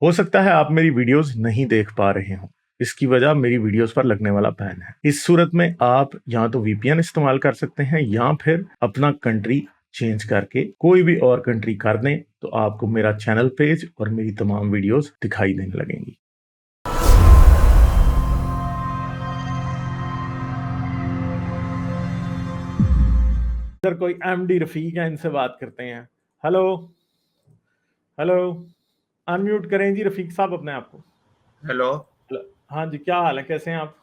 हो सकता है आप मेरी वीडियोस नहीं देख पा रहे हो। इसकी वजह मेरी वीडियोस पर लगने वाला बैन है। इस सूरत में आप या तो वीपीएन इस्तेमाल कर सकते हैं या फिर अपना कंट्री चेंज करके कोई भी और कंट्री कर दें, तो आपको मेरा चैनल पेज और मेरी तमाम वीडियोस दिखाई देने लगेंगी। इधर कोई एमडी रफीक है, इनसे बात करते हैं। हेलो हेलो, अनम्यूट करें जी रफीक साहब अपने आप को। हेलो। हाँ जी, क्या हाल है, कैसे हैं आप?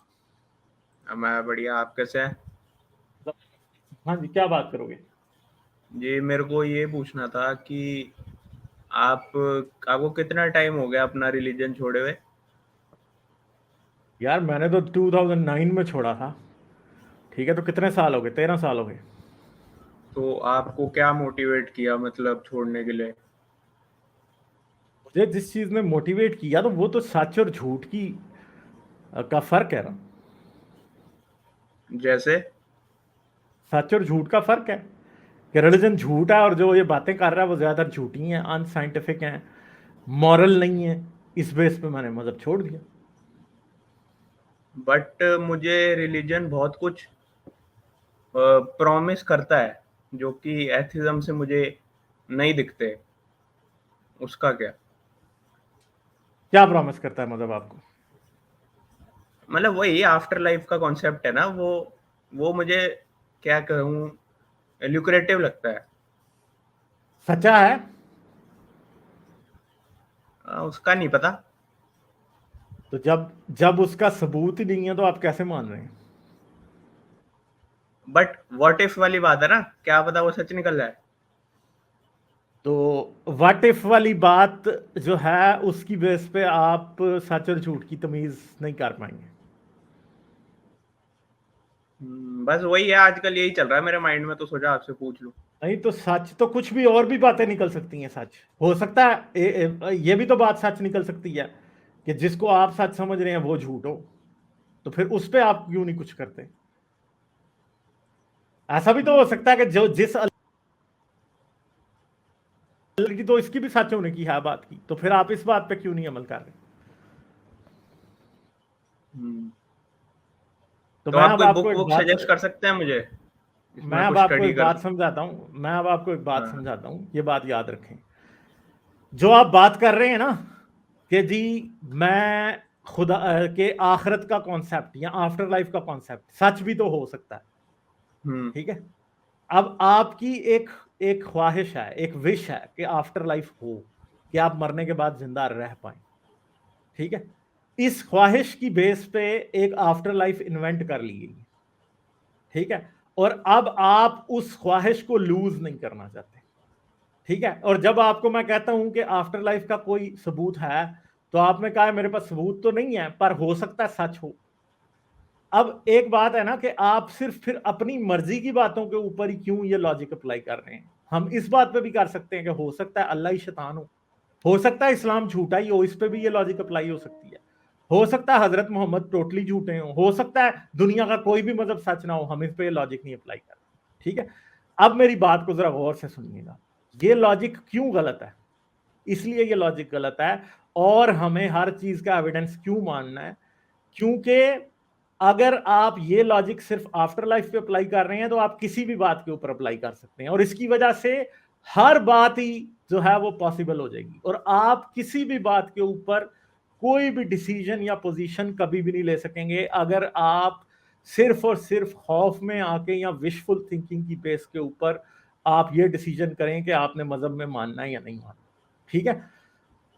मैं बढ़िया, आप कैसे हैं? हाँ जी, क्या बात करोगे? जी, मेरे को ये पूछना था कि आप आपको कितना टाइम हो गया अपना रिलीजन छोड़े हुए? यार मैंने तो 2009 में छोड़ा था। ठीक है, तो कितने साल हो गए? 13 साल हो गए। तो आपको क्या मोटिवेट किया मतलब छोड़ने के लिए? मुझे जिस चीज ने मोटिवेट किया तो वो तो सच और झूठ की का फर्क है ना। जैसे? सच और झूठ का फर्क है कि रिलीजन झूठ है और जो ये बातें कर रहा है वो ज्यादातर झूठी हैं, अनसाइंटिफिक हैं, मॉरल नहीं है। इस बेस पे मैंने मजहब छोड़ दिया। बट मुझे रिलीजन बहुत कुछ प्रॉमिस करता है जो कि एथिज्म से मुझे नहीं दिखते। उसका क्या? क्या प्रॉमिस करता है मजहब आपको? मतलब वही आफ्टर लाइफ का कॉन्सेप्ट है ना, वो मुझे क्या कहूँ, ल्यूक्रेटिव लगता है। सच्चा है? उसका नहीं पता। तो जब जब उसका सबूत ही नहीं है तो आप कैसे मान रहे हैं? बट व्हाट इफ वाली बात है ना, क्या पता वो सच निकल जाए। तो व्हाट इफ वाली बात जो है उसकी बेस पे आप सच और झूठ की तमीज नहीं कर पाएंगे। बस वही है, आजकल यही चल रहा है मेरे माइंड में, तो सोचा आपसे पूछ लूं। नहीं तो सच तो कुछ भी और भी बातें निकल सकती हैं। सच हो सकता है ये भी तो बात सच निकल सकती है कि जिसको आप सच समझ रहे हैं वो झूठ हो। तो फिर उस पे आप क्यों नहीं कुछ करते? ऐसा भी तो हो सकता है कि जो जिस अल्लाह की तो इसकी भी सच होने की है बात की, तो फिर आप इस बात पे क्यों नहीं अमल कर रहे? हम्म, तो तो मैं आप अब कोई आपको बुक एक वुक बात सजेस्ट कर सकते हैं मुझे, मैं इसमें अब कुछ आपको स्टडी एक कर बात सकूं? समझाता हूं। मैं अब आपको एक बात हाँ। समझाता हूं, ये बात याद रखें। जो आप बात कर रहे हैं ना कि जी मैं खुदा के आखिरत का कॉन्सेप्ट या आफ्टर लाइफ का कॉन्सेप्ट सच भी तो हो सकता है। हम्म। ठीक है। अब आपकी एक एक ख्वाहिश है, एक विश है कि आफ्टर लाइफ हो, कि आप मरने के बाद जिंदा रह पाए। ठीक है। इस ख्वाहिश की बेस पे एक आफ्टर लाइफ इन्वेंट कर ली गई। ठीक है। और अब आप उस ख्वाहिश को लूज नहीं करना चाहते। ठीक है। और जब आपको मैं कहता हूं कि आफ्टर लाइफ का कोई सबूत है, तो आपने कहा मेरे पास सबूत तो नहीं है पर हो सकता है सच हो। अब एक बात है ना कि आप सिर्फ फिर अपनी मर्जी की बातों के ऊपर ही क्यों ये लॉजिक अप्लाई कर रहे हैं। हम इस बात पे भी कर सकते हैं कि हो सकता है अल्लाह ही शैतान हो सकता है इस्लाम झूठा ही हो, इस पे भी ये लॉजिक अप्लाई हो सकती है। हो सकता है हजरत मोहम्मद टोटली झूठे हो सकता है दुनिया का कोई भी मजहब सच ना हो, हम इस पे ये लॉजिक नहीं अप्लाई कर रहे। ठीक है। अब मेरी बात को जरा गौर से सुनिएगा। ये लॉजिक क्यों गलत है? इसलिए ये लॉजिक गलत है। और हमें हर चीज का एविडेंस क्यों मानना है? क्योंकि अगर आप ये लॉजिक सिर्फ आफ्टर लाइफ पे अप्लाई कर रहे हैं तो आप किसी भी बात के ऊपर अप्लाई कर सकते हैं, और इसकी वजह से हर बात ही जो है वो पॉसिबल हो जाएगी, और आप किसी भी बात के ऊपर कोई भी डिसीजन या पोजीशन कभी भी नहीं ले सकेंगे अगर आप सिर्फ और सिर्फ खौफ में आके या विशफुल थिंकिंग की बेस के ऊपर आप ये डिसीजन करें कि आपने मजहब में मानना है या नहीं मानना। ठीक है।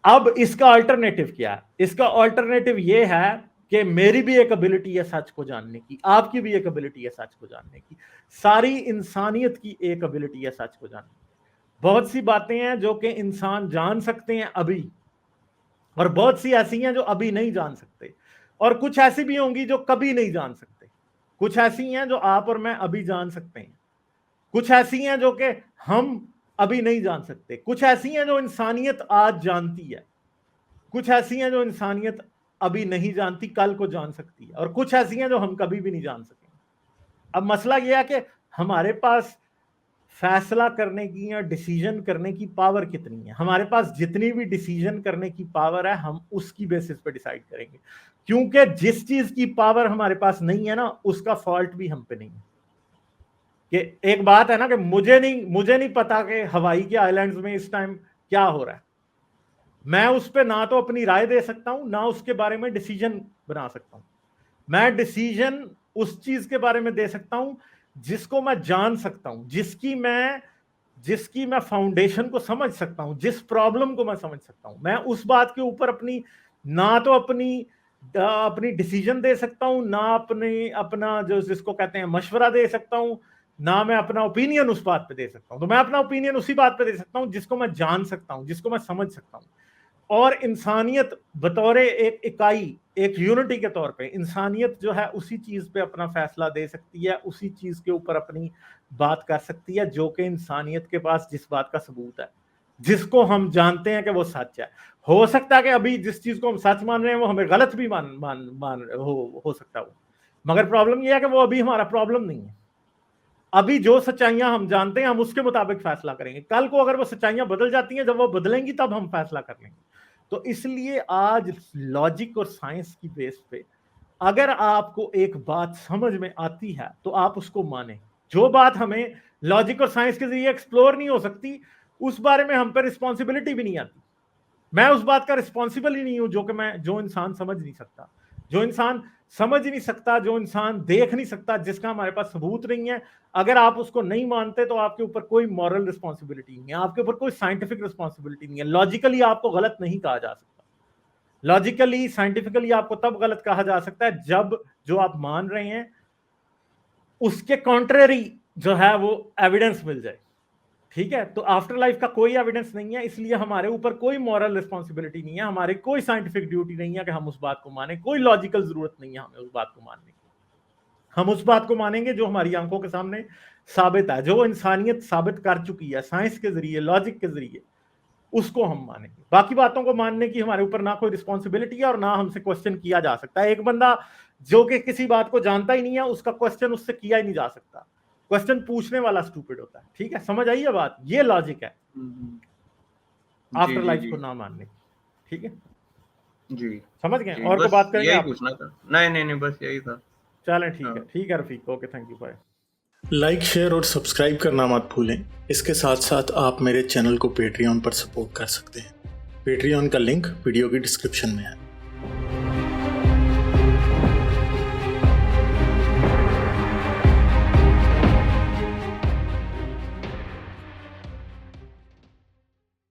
अब इसका अल्टरनेटिव क्या है? इसका अल्टरनेटिव ये है कि मेरी भी एक एबिलिटी है सच को जानने की, आपकी भी एक एबिलिटी है सच को जानने की, सारी इंसानियत की एक एबिलिटी है सच को जानने की। बहुत सी बातें हैं जो कि इंसान जान सकते हैं अभी, और बहुत सी ऐसी हैं जो अभी नहीं जान सकते, और कुछ ऐसी भी होंगी जो कभी नहीं जान सकते। कुछ ऐसी हैं जो आप और मैं अभी जान सकते हैं, कुछ ऐसी हैं जो कि हम अभी नहीं जान सकते, कुछ ऐसी हैं जो इंसानियत आज जानती है, कुछ ऐसी हैं जो इंसानियत अभी नहीं जानती कल को जान सकती है, और कुछ ऐसी हैं जो हम कभी भी नहीं जान सकेंगे। अब मसला यह है कि हमारे पास फैसला करने की या डिसीजन करने की पावर कितनी है। हमारे पास जितनी भी डिसीजन करने की पावर है हम उसकी बेसिस पे डिसाइड करेंगे, क्योंकि जिस चीज की पावर हमारे पास नहीं है ना उसका फॉल्ट भी हम पे नहीं है। कि एक बात है ना कि मुझे नहीं पता कि हवाई के आइलैंड्स में इस टाइम क्या हो रहा है, मैं उस पर ना तो अपनी राय दे सकता हूं ना उसके बारे में डिसीजन बना सकता हूं। मैं डिसीजन उस चीज के बारे में दे सकता हूं जिसको मैं जान सकता हूं, जिसकी मैं फाउंडेशन को समझ सकता हूं, जिस प्रॉब्लम को मैं समझ सकता हूं। मैं उस बात के ऊपर अपनी डिसीजन दे सकता हूं, ना अपना जो जिसको कहते हैं मशवरा दे सकता हूं, ना मैं अपना ओपिनियन उस बात पे दे सकता हूं। तो मैं अपना ओपिनियन उसी बात पे दे सकता हूं जिसको मैं जान सकता हूं, जिसको मैं समझ सकता हूं। और इंसानियत बतौर एक इकाई, एक यूनिटी के तौर पे इंसानियत जो है उसी चीज पे अपना फैसला दे सकती है, उसी चीज के ऊपर अपनी बात कर सकती है जो कि इंसानियत के पास जिस बात का सबूत है, जिसको हम जानते हैं कि वो सच है। हो सकता है कि अभी जिस चीज को हम सच मान रहे हैं वो हमें गलत भी हो सकता है वो, मगर प्रॉब्लम यह है कि वो अभी हमारा प्रॉब्लम नहीं है। अभी जो सच्चाइयां हम जानते हैं हम उसके मुताबिक फैसला करेंगे। कल को अगर वो सच्चाइयां बदल जाती हैं, जब वो बदलेंगी तब हम फैसला कर लेंगे। तो इसलिए आज लॉजिक और साइंस की बेस पे अगर आपको एक बात समझ में आती है तो आप उसको माने। जो बात हमें लॉजिक और साइंस के जरिए एक्सप्लोर नहीं हो सकती उस बारे में हम पर रिस्पॉन्सिबिलिटी भी नहीं आती। मैं उस बात का रिस्पॉन्सिबल ही नहीं हूं जो इंसान समझ नहीं सकता, जो इंसान समझ नहीं सकता, जो इंसान देख नहीं सकता, जिसका हमारे पास सबूत नहीं है। अगर आप उसको नहीं मानते तो आपके ऊपर कोई मॉरल रिस्पॉन्सिबिलिटी नहीं है, आपके ऊपर कोई साइंटिफिक रिस्पॉन्सिबिलिटी नहीं है। लॉजिकली आपको गलत नहीं कहा जा सकता, लॉजिकली साइंटिफिकली आपको तब गलत कहा जा सकता है जब जो आप मान रहे हैं उसके कॉन्ट्रेरी जो है वो एविडेंस मिल जाए। ठीक है, तो आफ्टर लाइफ का कोई एविडेंस नहीं है, इसलिए हमारे ऊपर कोई मॉरल रिस्पॉन्सिबिलिटी नहीं है, हमारे कोई साइंटिफिक ड्यूटी नहीं है कि हम उस बात को माने, कोई लॉजिकल जरूरत नहीं है हमें उस बात को मानने की। हम उस बात को मानेंगे जो हमारी आंखों के सामने साबित है, जो इंसानियत साबित कर चुकी है साइंस के जरिए, लॉजिक के जरिए, उसको हम मानेंगे। बाकी बातों को मानने की हमारे ऊपर ना कोई रिस्पॉन्सिबिलिटी है और ना हमसे क्वेश्चन किया जा सकता है। एक बंदा जो कि किसी बात को जानता ही नहीं है उसका क्वेश्चन उससे किया ही नहीं जा सकता, क्वेश्चन पूछने वाला स्टूपिड होता है। ठीक है, समझ आई है बात? ये लॉजिक है आफ्टर लाइफ को ना मानने की। ठीक है जी, समझ गए? जी, और को बस बात करेंगे यही आप? पूछना था। नहीं बस यही था। चलें ठीक है Rafiq, okay, thank you, bye. Like, share और सब्सक्राइब करना मत भूलें। इसके साथ साथ आप मेरे चैनल को पेट्रियन पर सपोर्ट कर सकते हैं। पेट्रियन का लिंक वीडियो की डिस्क्रिप्शन में है।